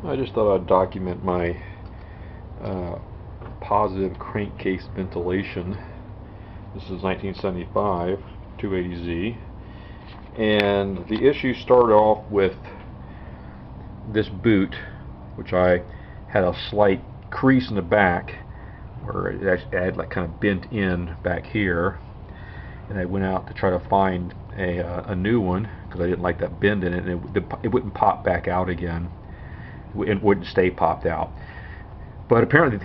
I just thought I'd document my positive crankcase ventilation. This is 1975 280Z, and the issue started off with this boot, which I had a slight crease in the back where it actually had like kind of bent in back here, and I went out to try to find a new one because I didn't like that bend in it, and it wouldn't pop back out again. It wouldn't stay popped out. But apparently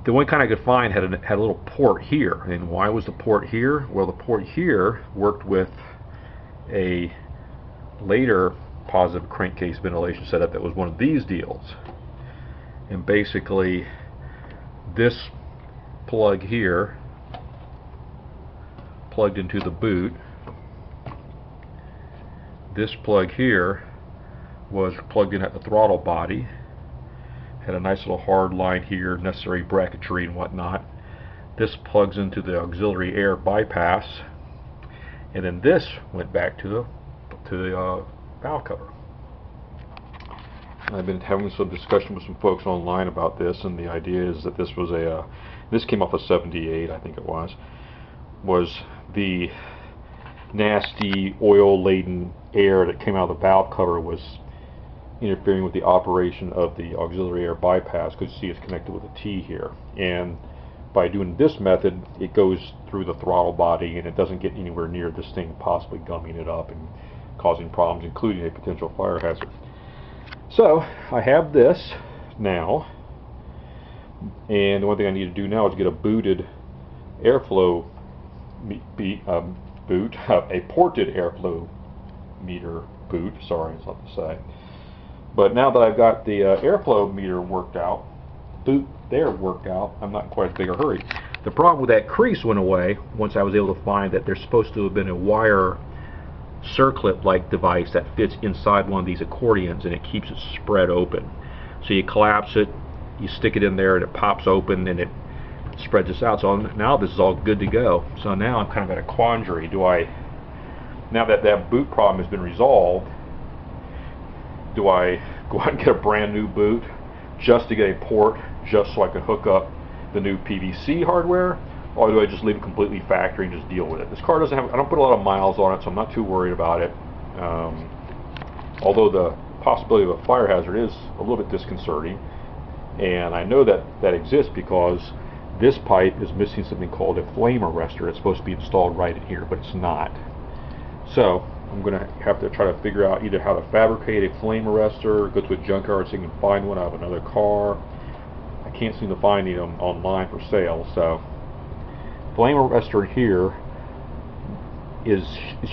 the one kind I could find had a little port here. And why was the port here? Well, the port here worked with a later positive crankcase ventilation setup that was one of these deals. And basically this plug here plugged into the boot. This plug here was plugged in at the throttle body. Had a nice little hard line here, necessary bracketry and whatnot. This plugs into the auxiliary air bypass, and then this went back to the valve cover. I've been having some discussion with some folks online about this, and the idea is that this was this came off a 78, I think it was the nasty oil-laden air that came out of the valve cover was interfering with the operation of the auxiliary air bypass, because you see it's connected with a T here, and by doing this method it goes through the throttle body and it doesn't get anywhere near this thing, possibly gumming it up and causing problems, including a potential fire hazard. So I have this now, and the one thing I need to do now is get a booted airflow boot, a ported airflow meter boot, sorry, it's not to say. But now that I've got the airflow meter worked out, boot there worked out, I'm not in quite as big a hurry. The problem with that crease went away once I was able to find that there's supposed to have been a wire circlip-like device that fits inside one of these accordions, and it keeps it spread open. So you collapse it, you stick it in there, and it pops open, and it spreads this out. So now this is all good to go. So now I'm kind of at a quandary. Now that that boot problem has been resolved, do I go out and get a brand new boot just to get a port, just so I can hook up the new PVC hardware, or do I just leave it completely factory and just deal with it? This car doesn't have, I don't put a lot of miles on it, so I'm not too worried about it. Although the possibility of a fire hazard is a little bit disconcerting, and I know that that exists because this pipe is missing something called a flame arrestor. It's supposed to be installed right in here, but it's not. So I'm going to have to try to figure out either how to fabricate a flame arrestor, go to a junkyard so you can find one out of another car. I can't seem to find any online for sale, so flame arrestor here it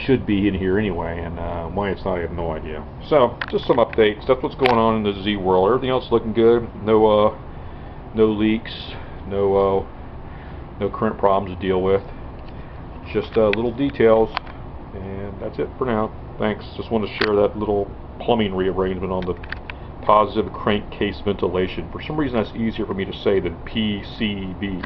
should be in here anyway, and why it's not, I have no idea. So just some updates. That's what's going on in the Z world. Everything else looking good. No leaks, no current problems to deal with. Just little details. And that's it for now. Thanks. Just wanted to share that little plumbing rearrangement on the positive crankcase ventilation. For some reason that's easier for me to say than PCV.